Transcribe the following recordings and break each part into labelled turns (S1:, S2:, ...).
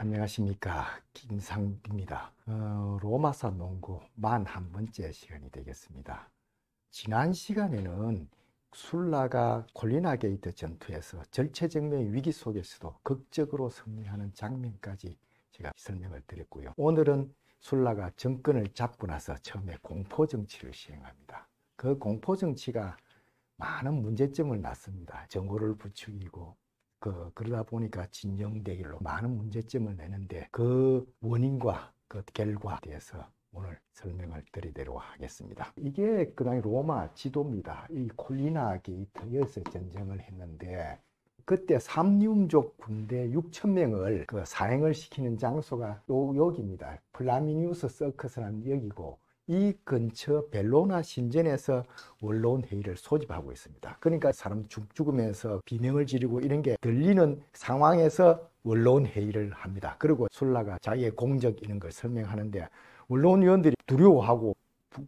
S1: 안녕하십니까, 김상빈입니다. 로마사 농구 41번째 시간이 되겠습니다. 지난 시간에는 술라가 콜리나 게이트 전투에서 절체절명의 위기 속에서도 극적으로 승리하는 장면까지 제가 설명을 드렸고요. 오늘은 술라가 정권을 잡고 나서 처음에 공포정치를 시행합니다. 그 공포정치가 많은 문제점을 낳습니다. 정오를 부추기고 그러다 보니까 진영대결로 많은 문제점을 내는데 그 원인과 그 결과에 대해서 오늘 설명을 드리도록 하겠습니다. 이게 그 당시 로마 지도입니다. 이 콜리나 게이트에서 전쟁을 했는데 그때 삼류민족 군대 6,000명을 그 사행을 시키는 장소가 여기입니다. 플라미니우스 서커스라는 여기고, 이 근처 벨로나 신전에서 원로원 회의를 소집하고 있습니다. 그러니까 사람 죽으면서 비명을 지르고 이런 게 들리는 상황에서 원로원 회의를 합니다. 그리고 술라가 자기의 공적 이런 걸 설명하는데 원로원 위원들이 두려워하고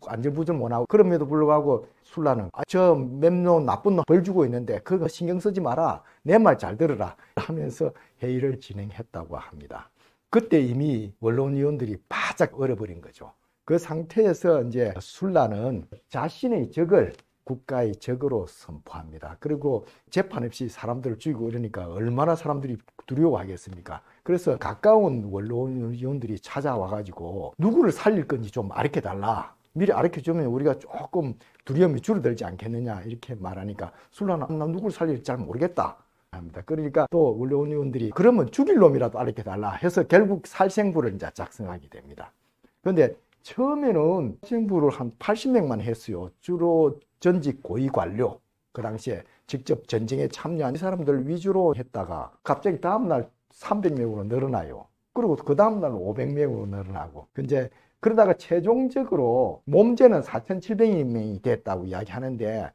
S1: 안절부절 못하고, 그럼에도 불구하고 술라는 저 맵놈 나쁜 놈 벌 주고 있는데 그거 신경 쓰지 마라, 내 말 잘 들으라 하면서 회의를 진행했다고 합니다. 그때 이미 원로원 위원들이 바짝 얼어버린 거죠. 그 상태에서 이제 술라는 자신의 적을 국가의 적으로 선포합니다. 그리고 재판 없이 사람들을 죽이고 이러니까 얼마나 사람들이 두려워하겠습니까? 그래서 가까운 원로원들이 찾아와가지고 누구를 살릴 건지 좀 알려달라, 미리 알려주면 우리가 조금 두려움이 줄어들지 않겠느냐 이렇게 말하니까 술라는 나 누구를 살릴지 잘 모르겠다 합니다. 그러니까 또 원로원들이 그러면 죽일 놈이라도 알려달라 해서 결국 살생부를 이제 작성하게 됩니다. 그런데 처음에는 살생부를 한 80명만 했어요. 주로 전직 고위 관료, 그 당시에 직접 전쟁에 참여한 사람들 위주로 했다가 갑자기 다음날 300명으로 늘어나요. 그리고 그 다음날 500명으로 늘어나고, 이제 그러다가 최종적으로 몸죄는 4,700명이 됐다고 이야기하는데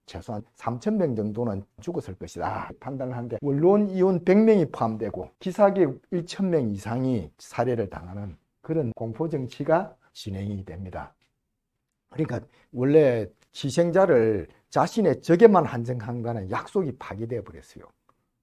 S1: 최소한 3,000명 정도는 죽었을 것이다 판단을 하는데, 원로원 이혼 100명이 포함되고 기사객 1,000명 이상이 살해를 당하는 그런 공포정치가 진행이 됩니다. 그러니까 원래 희생자를 자신의 적에만 한정한다는 약속이 파기되어 버렸어요.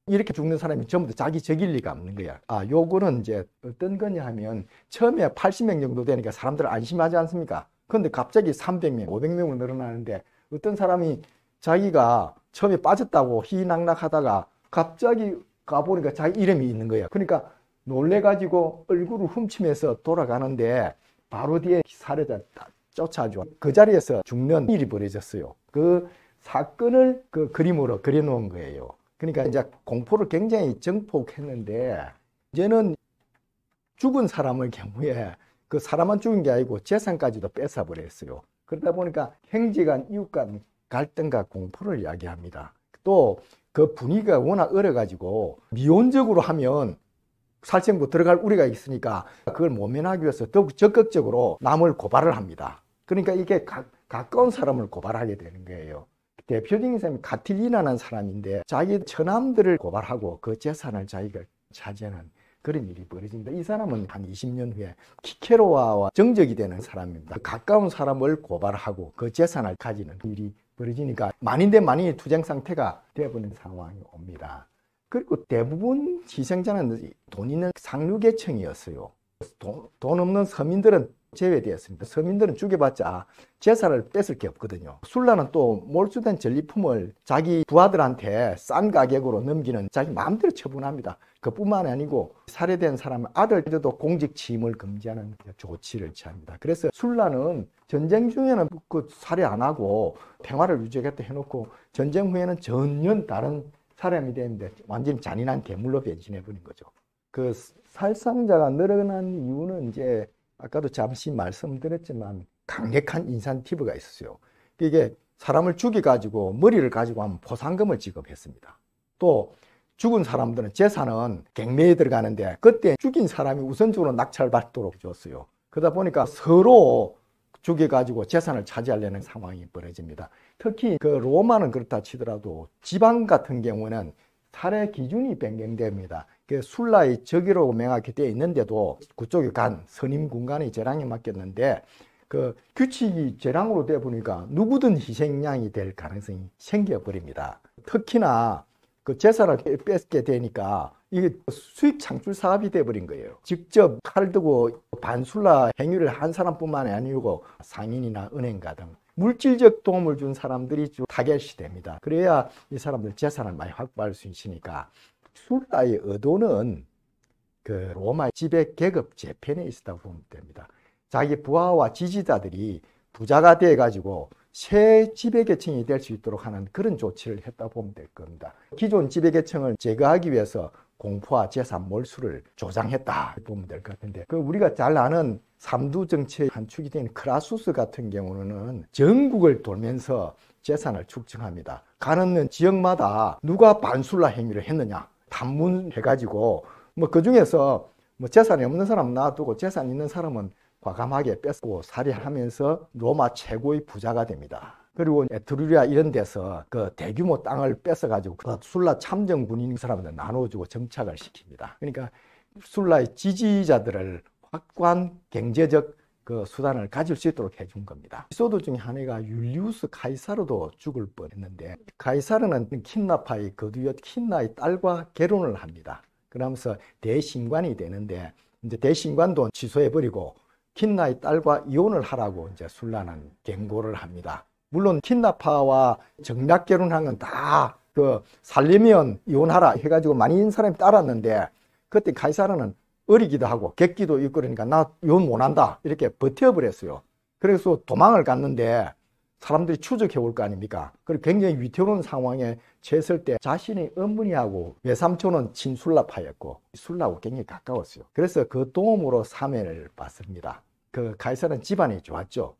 S1: 이렇게 죽는 사람이 전부 다 자기 적일 리가 없는 거야. 요거는 이제 어떤 거냐 하면, 처음에 80명 정도 되니까 사람들 안심하지 않습니까? 그런데 갑자기 300명, 500명으로 늘어나는데 어떤 사람이 자기가 처음에 빠졌다고 희낙낙하다가 갑자기 가보니까 자기 이름이 있는 거야. 그러니까 놀래가지고 얼굴을 훔치면서 돌아가는데 바로 뒤에 살해자 쫓아줘. 그 자리에서 죽는 일이 벌어졌어요. 그 사건을 그 그림으로 그려놓은 거예요. 그러니까 이제 공포를 굉장히 증폭했는데, 이제는 죽은 사람의 경우에 그 사람만 죽은 게 아니고 재산까지도 뺏어버렸어요. 그러다 보니까 형제간, 이웃간 갈등과 공포를 이야기합니다. 또 그 분위기가 워낙 얼어가지고 미온적으로 하면 살생부 들어갈 우려가 있으니까 그걸 모면하기 위해서 더욱 적극적으로 남을 고발을 합니다. 그러니까 이게 가까운 사람을 고발하게 되는 거예요. 대표적인 사람이 가틸리나라는 사람인데 자기 처남들을 고발하고 그 재산을 자기가 차지하는 그런 일이 벌어집니다. 이 사람은 한 20년 후에 키케로와와 정적이 되는 사람입니다. 가까운 사람을 고발하고 그 재산을 가지는 일이 벌어지니까 만인 대 만인의 투쟁 상태가 되어버린 상황이 옵니다. 그리고 대부분 희생자는 돈 있는 상류계층이었어요. 돈 없는 서민들은 제외되었습니다. 서민들은 죽여봤자 재산을 뺏을 게 없거든요. 술라는 또 몰수된 전리품을 자기 부하들한테 싼 가격으로 넘기는 자기 마음대로 처분합니다. 그뿐만 아니고 살해된 사람의 아들들도 공직 취임을 금지하는 조치를 취합니다. 그래서 술라는 전쟁 중에는 그 살해 안 하고 평화를 유지하겠다 해놓고 전쟁 후에는 전혀 다른 사람이 되는데 완전히 잔인한 괴물로 변신해버린 거죠. 그 살상자가 늘어난 이유는 이제 아까도 잠시 말씀드렸지만 강력한 인센티브가 있었어요. 이게 사람을 죽여가지고 머리를 가지고 하면 포상금을 지급했습니다. 또 죽은 사람들은 재산은 갱매에 들어가는데 그때 죽인 사람이 우선적으로 낙찰받도록 줬어요. 그러다 보니까 서로 죽여가지고 재산을 차지하려는 상황이 벌어집니다. 특히 그 로마는 그렇다 치더라도 지방 같은 경우는 살해 기준이 변경됩니다. 그 술라의 적이라고 명확히 되어 있는데도 그쪽에 간 선임 군관의 재량에 맡겼는데 그 규칙이 재량으로 되어 보니까 누구든 희생양이 될 가능성이 생겨버립니다. 특히나 그 재산을 뺏게 되니까 이게 수익 창출 사업이 돼버린 거예요. 직접 칼 들고 반술라 행위를 한 사람뿐만 아니고 상인이나 은행가 등 물질적 도움을 준 사람들이 쭉 타겟이 됩니다. 그래야 이 사람들 재산을 많이 확보할 수 있으니까 술라의 의도는 그 로마 지배 계급 재편에 있었다고 보면 됩니다. 자기 부하와 지지자들이 부자가 돼 가지고 새 지배계층이 될 수 있도록 하는 그런 조치를 했다고 보면 될 겁니다. 기존 지배계층을 제거하기 위해서 공포와 재산 몰수를 조장했다 보면 될 것 같은데, 그 우리가 잘 아는 삼두 정치의 한 축이 된 크라수스 같은 경우는 전국을 돌면서 재산을 축적합니다. 가는 지역마다 누가 반술라 행위를 했느냐 탐문해가지고 뭐 그 중에서 뭐 재산이 없는 사람은 놔두고 재산 있는 사람은 과감하게 뺏고 살해하면서 로마 최고의 부자가 됩니다. 그리고 에트루리아 이런 데서 그 대규모 땅을 뺏어가지고 그 술라 참정 군인 사람들 나눠주고 정착을 시킵니다. 그러니까 술라의 지지자들을 확고한 경제적 그 수단을 가질 수 있도록 해준 겁니다. 에피소드 중에 하나가 율리우스 카이사르도 죽을 뻔했는데, 카이사르는 킨나파의 거두였 킨나의 딸과 결혼을 합니다. 그러면서 대신관이 되는데, 이제 대신관도 취소해버리고 킨나의 딸과 이혼을 하라고 이제 술라는 경고를 합니다. 물론 킨나파와 정략 결혼한 건 다 그 살려면 이혼하라 해가지고 많은 사람이 따랐는데, 그때 카이사르는 어리기도 하고 객기도 있고 그러니까 나 이혼 못한다 이렇게 버텨버렸어요. 그래서 도망을 갔는데 사람들이 추적해 올 거 아닙니까? 그리고 굉장히 위태로운 상황에 처했을 때 자신의 어머니하고 외삼촌은 친술라파였고 술라하고 굉장히 가까웠어요. 그래서 그 도움으로 사면을 받습니다. 그 카이사르는 집안이 좋았죠.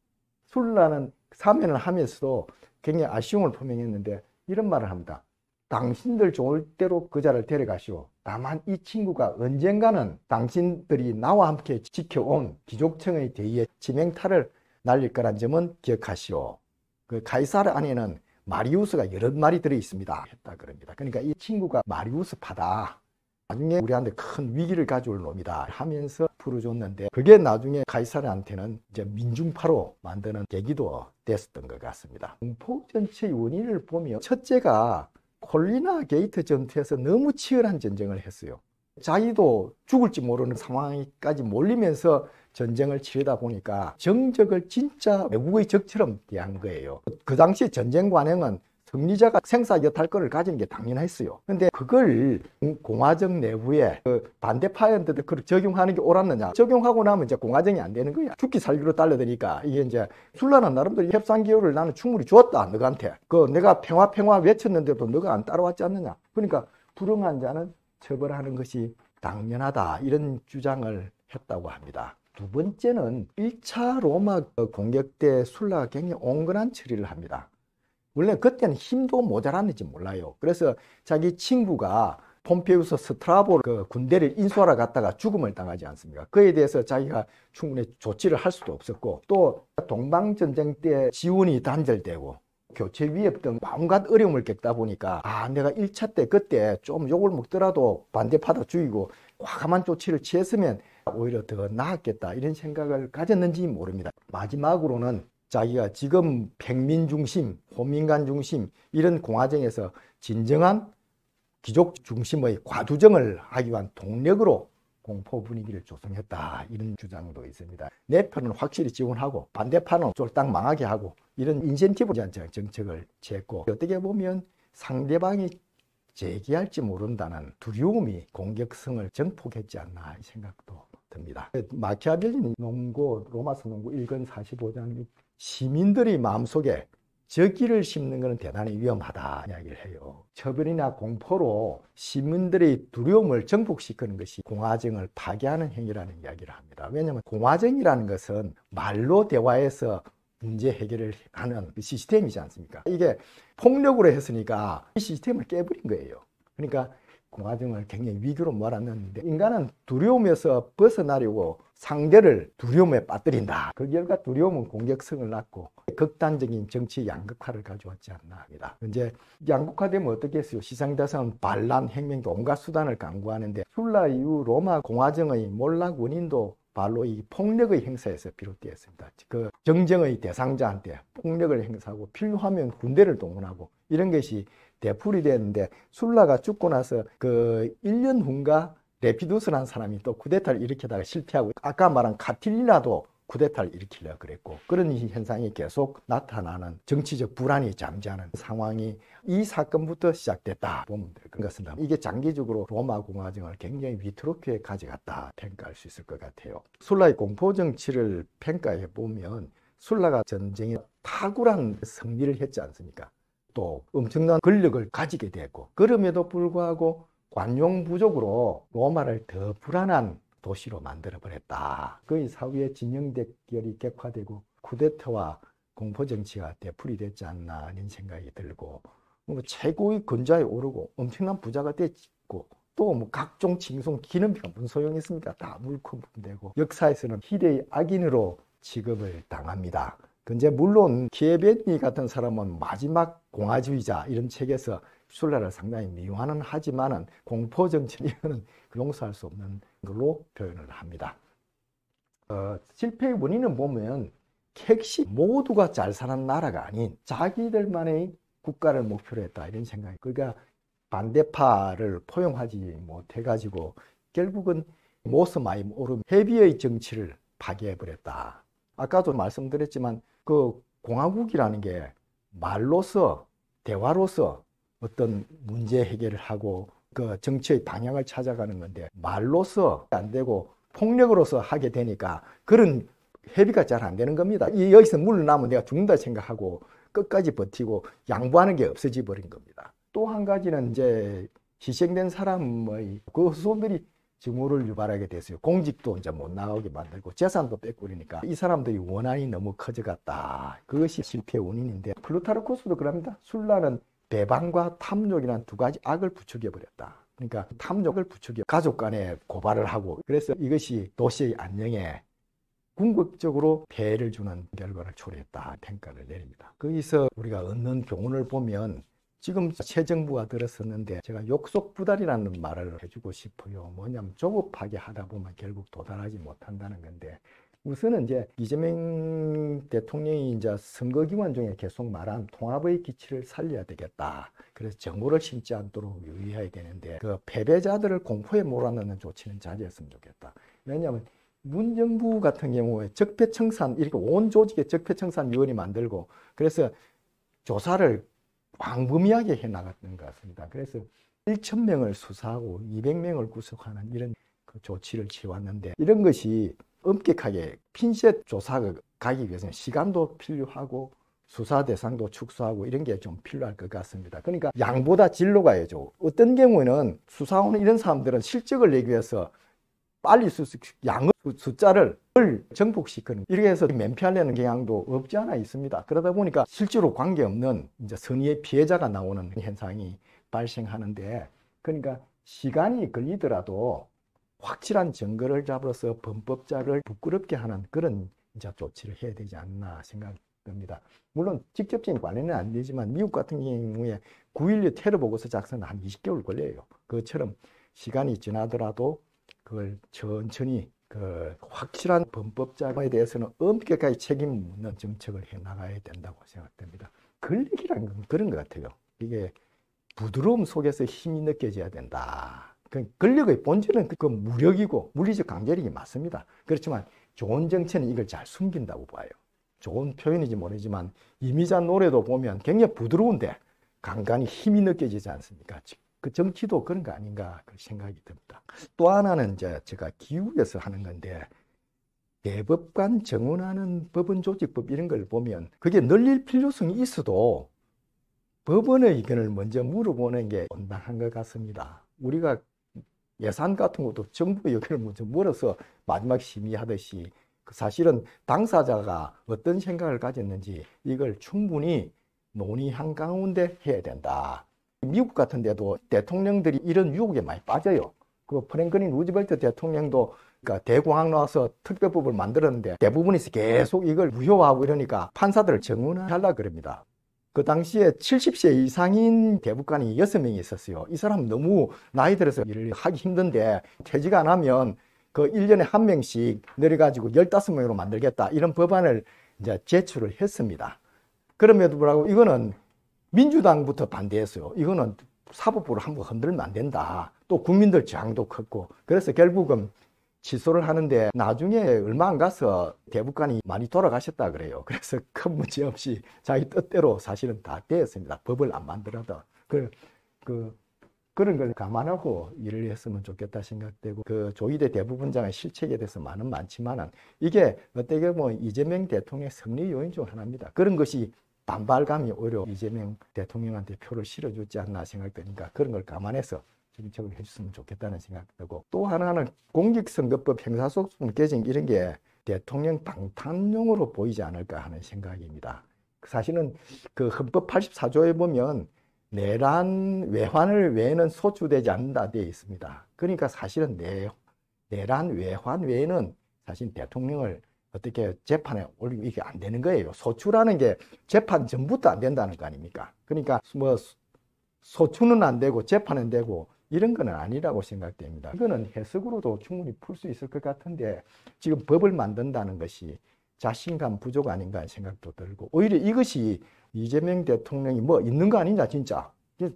S1: 술라는 사면을 하면서도 굉장히 아쉬움을 표명했는데 이런 말을 합니다. 당신들 좋을 대로 그자를 데려가시오. 다만 이 친구가 언젠가는 당신들이 나와 함께 지켜온 귀족층의 대의에 치명타를 날릴 거란 점은 기억하시오. 그 카이사르 안에는 마리우스가 여러 마리 들어 있습니다 했다 그럽니다. 그러니까 이 친구가 마리우스파다, 나중에 우리한테 큰 위기를 가져올 놈이다 하면서 풀어줬는데, 그게 나중에 카이사르한테는 이제 민중파로 만드는 계기도 됐었던 것 같습니다. 공포 전체의 원인을 보면 첫째가 콜리나 게이트 전투에서 너무 치열한 전쟁을 했어요. 자기도 죽을지 모르는 상황까지 몰리면서 전쟁을 치르다 보니까 정적을 진짜 외국의 적처럼 대한 거예요. 그 당시 전쟁 관행은 승리자가 생사 여탈권을 가지는 게 당연했어요. 근데 그걸 공화정 내부에 그 반대파한테도 그걸 적용하는 게 옳았느냐? 적용하고 나면 이제 공화정이 안 되는 거야. 죽기 살기로 딸려드니까 이게 이제 술라는 나름대로 협상 기회를 나는 충분히 주었다 너한테. 그 내가 평화 외쳤는데도 너가 안 따라왔지 않느냐? 그러니까 불응한 자는 처벌하는 것이 당연하다 이런 주장을 했다고 합니다. 두 번째는 1차 로마 공격 때 술라가 굉장히 온건한 처리를 합니다. 원래 그때는 힘도 모자랐는지 몰라요. 그래서 자기 친구가 폼페이우스 스트라보 그 군대를 인수하러 갔다가 죽음을 당하지 않습니까? 그에 대해서 자기가 충분히 조치를 할 수도 없었고, 또 동방전쟁 때 지원이 단절되고 교체 위협 등 온갖 어려움을 겪다 보니까 내가 1차 때 그때 좀 욕을 먹더라도 반대파다 죽이고 과감한 조치를 취했으면 오히려 더 나았겠다 이런 생각을 가졌는지 모릅니다. 마지막으로는 자기가 지금 평민 중심, 호민관 중심 이런 공화정에서 진정한 귀족 중심의 과두정을 하기 위한 동력으로 공포 분위기를 조성했다 이런 주장도 있습니다. 내 편은 확실히 지원하고 반대파는 쫄딱 망하게 하고 이런 인센티브 정책을 취했고, 어떻게 보면 상대방이 재기할지 모른다는 두려움이 공격성을 증폭했지 않나 이 생각도 듭니다. 마키아벨리 농고 로마서 농고 1권 45장 시민들의 마음속에 적기를 심는 것은 대단히 위험하다 이야기를 해요. 처벌이나 공포로 시민들의 두려움을 증폭시키는 것이 공화정을 파괴하는 행위라는 이야기를 합니다. 왜냐하면 공화정이라는 것은 말로 대화해서 문제 해결을 하는 시스템이지 않습니까? 이게 폭력으로 했으니까 이 시스템을 깨버린 거예요. 그러니까 공화정을 굉장히 위기로 몰았는데, 인간은 두려움에서 벗어나려고 상대를 두려움에 빠뜨린다. 그 결과 두려움은 공격성을 낳고 극단적인 정치 양극화를 가져왔지 않나 합니다. 이제 양극화되면 어떻게 했어요? 시상대상, 반란, 혁명, 온갖 수단을 강구하는데, 술라 이후 로마 공화정의 몰락 원인도 바로 이 폭력의 행사에서 비롯되었습니다. 그 정쟁의 대상자한테 폭력을 행사하고 필요하면 군대를 동원하고 이런 것이 대풀이 됐는데 술라가 죽고 나서 그 1년 후인가 레피두스라는 사람이 또 쿠데타를 일으키다가 실패하고 아까 말한 카틸리나도 쿠데타를 일으키려고 그랬고 그런 현상이 계속 나타나는 정치적 불안이 잠재하는 상황이 이 사건부터 시작됐다 보면 될 것 같습니다. 이게 장기적으로 로마 공화정을 굉장히 위태롭게 가져갔다 평가할 수 있을 것 같아요. 술라의 공포 정치를 평가해 보면 술라가 전쟁에 탁월한 승리를 했지 않습니까? 또 엄청난 권력을 가지게 됐고 그럼에도 불구하고 관용 부족으로 로마를 더 불안한 도시로 만들어버렸다. 거의 사후에 진영 대결이 격화되고 쿠데타와 공포정치가 되풀이 됐지 않나 하는 생각이 들고 최고의 근자에 오르고 엄청난 부자가 됐고 또 뭐 각종 칭송 기념비가 무슨 소용이 있습니까? 다 물컵되고 역사에서는 희대의 악인으로 취급을 당합니다. 근데 물론 키에베니 같은 사람은 마지막 공화주의자 이런 책에서 술라를 상당히 미화는 하지만은 공포 정치는 이거는 용서할 수 없는 걸로 표현을 합니다. 실패의 원인은 보면 객시 모두가 잘 사는 나라가 아닌 자기들만의 국가를 목표로 했다 이런 생각이. 그러니까 반대파를 포용하지 못해가지고 결국은 모스마이 오름 헤비의 정치를 파괴해버렸다. 아까도 말씀드렸지만 그 공화국이라는 게 말로서 대화로서 어떤 문제 해결을 하고 그 정치의 방향을 찾아가는 건데 말로서 안 되고 폭력으로서 하게 되니까 그런 협의가 잘 안 되는 겁니다. 여기서 물러나면 내가 죽는다 생각하고 끝까지 버티고 양보하는 게 없어져 버린 겁니다. 또 한 가지는 이제 희생된 사람의 그 후손들이 증오를 유발하게 됐어요. 공직도 이제 못 나가게 만들고 재산도 뺏고그러니까 이 사람들이 원한이 너무 커져갔다. 그것이 실패의 원인인데 플루타르코스도 그럽니다. 술라는 배반과 탐욕이라는 두 가지 악을 부추겨 버렸다. 그러니까 탐욕을 부추겨 가족 간에 고발을 하고 그래서 이것이 도시의 안녕에 궁극적으로 폐해를 주는 결과를 초래했다 평가를 내립니다. 거기서 우리가 얻는 교훈을 보면 지금 새 정부가 들었었는데 제가 욕속부달이라는 말을 해주고 싶어요. 뭐냐면 조급하게 하다 보면 결국 도달하지 못한다는 건데 우선은 이제 이재명 대통령이 이제 선거기간 중에 계속 말한 통합의 기치를 살려야 되겠다. 그래서 정오를 심지 않도록 유의해야 되는데 그 패배자들을 공포에 몰아넣는 조치는 자제했으면 좋겠다. 왜냐하면 문정부 같은 경우에 적폐청산 이렇게 온 조직에 적폐청산위원회 만들고 그래서 조사를 광범위하게 해나갔던 것 같습니다. 그래서 1,000명을 수사하고 200명을 구속하는 이런 그 조치를 취해왔는데 이런 것이 엄격하게 핀셋 조사가 가기 위해서는 시간도 필요하고 수사 대상도 축소하고 이런 게 좀 필요할 것 같습니다. 그러니까 양보다 질로 가야죠. 어떤 경우에는 수사원 이런 사람들은 실적을 내기 위해서 빨리 양의 숫자를 정복시키는 이렇게 해서 면피하려는 경향도 없지 않아 있습니다. 그러다 보니까 실제로 관계없는 이제 선의의 피해자가 나오는 현상이 발생하는데 그러니까 시간이 걸리더라도 확실한 증거를 잡아서 범법자를 부끄럽게 하는 그런 이제 조치를 해야 되지 않나 생각됩니다. 물론 직접적인 관련은 안 되지만 미국 같은 경우에 9.16 테러 보고서 작성은 한 20개월 걸려요. 그처럼 시간이 지나더라도 그걸 천천히 그 확실한 범법자에 대해서는 엄격하게 책임 묻는 정책을 해 나가야 된다고 생각됩니다. 권력이라는 건 그런 것 같아요. 이게 부드러움 속에서 힘이 느껴져야 된다. 그 권력의 본질은 그 무력이고 물리적 강제력이 맞습니다. 그렇지만 좋은 정치는 이걸 잘 숨긴다고 봐요. 좋은 표현인지 모르지만 이미자 노래도 보면 굉장히 부드러운데 간간히 힘이 느껴지지 않습니까? 그 정치도 그런 거 아닌가 그 생각이 듭니다. 또 하나는 이제 제가 기후에서 하는 건데 대법관 정원하는 법원조직법 이런 걸 보면 그게 늘릴 필요성이 있어도 법원의 의견을 먼저 물어보는 게 온당한 것 같습니다. 우리가 예산 같은 것도 정부의 의견을 먼저 물어서 마지막 심의하듯이 사실은 당사자가 어떤 생각을 가졌는지 이걸 충분히 논의한 가운데 해야 된다. 미국 같은 데도 대통령들이 이런 유혹에 많이 빠져요. 그 프랭클린 루즈벨트 대통령도 그러니까 대공황 나와서 특별법을 만들었는데 대부분에서 계속 이걸 무효화하고 이러니까 판사들을 정원하려고 그럽니다. 그 당시에 70세 이상인 대법관이 6명이 있었어요. 이 사람 너무 나이 들어서 일을 하기 힘든데 퇴직 안 하면 그 1년에 1명씩 내려가지고 15명으로 만들겠다. 이런 법안을 이제 제출을 했습니다. 그럼에도 불구하고 이거는 민주당부터 반대했어요. 이거는 사법부를 한번 흔들면 안 된다. 또 국민들 저항도 컸고, 그래서 결국은 취소를 하는데 나중에 얼마 안 가서 대법관이 많이 돌아가셨다 그래요. 그래서 큰 문제 없이 자기 뜻대로 사실은 다 되었습니다. 법을 안 만들어도. 그런 걸 감안하고 일을 했으면 좋겠다 생각되고, 그 조희대 대법원장의 실책에 대해서 말은 많지만은 이게 어떻게 보면 이재명 대통령의 승리 요인 중 하나입니다. 그런 것이 반발감이 오히려 이재명 대통령한테 표를 실어주지 않나 생각되니까 그런 걸 감안해서 정책을 해줬으면 좋겠다는 생각이 들고, 또 하나는 공직선거법 형사소송 개정 이런 게 대통령 방탄용으로 보이지 않을까 하는 생각입니다. 사실은 그 헌법 84조에 보면 내란 외환을 외에는 소추되지 않는다 되어 있습니다. 그러니까 사실은 내란 외환 외에는 사실 대통령을 어떻게 재판에 올리면 이게 안 되는 거예요. 소추라는 게 재판 전부터 안 된다는 거 아닙니까? 그러니까 뭐 소추는 안 되고 재판은 되고 이런 건 아니라고 생각됩니다. 이거는 해석으로도 충분히 풀 수 있을 것 같은데 지금 법을 만든다는 것이 자신감 부족 아닌가 하는 생각도 들고, 오히려 이것이 이재명 대통령이 뭐 있는 거 아니냐, 진짜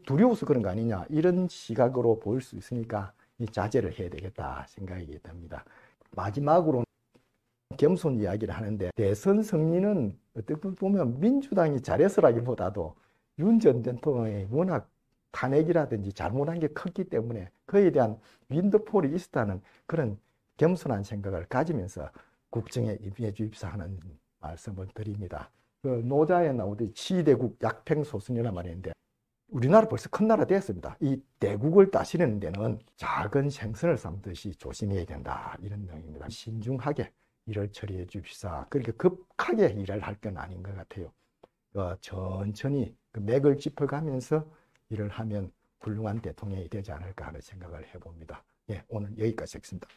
S1: 두려워서 그런 거 아니냐, 이런 시각으로 보일 수 있으니까 자제를 해야 되겠다 생각이 듭니다. 마지막으로 겸손 이야기를 하는데, 대선 승리는 어떻게 보면 민주당이 잘해서라기보다도 윤 전 대통령이 워낙 탄핵이라든지 잘못한 게 컸기 때문에 그에 대한 윈드폴이 있었다는 그런 겸손한 생각을 가지면서 국정에 임해 주십사 하는 말씀을 드립니다. 그 노자에 나오듯이 치대국 약팽소승이란 말이 있는데, 우리나라 벌써 큰 나라 되었습니다. 이 대국을 다스리는 데는 작은 생선을 삶듯이 조심해야 된다, 이런 내용입니다. 신중하게 일을 처리해 주십사. 그렇게 급하게 일을 할 건 아닌 것 같아요. 천천히 그 맥을 짚어가면서 일을 하면 훌륭한 대통령이 되지 않을까 하는 생각을 해봅니다. 예, 오늘 여기까지 하겠습니다.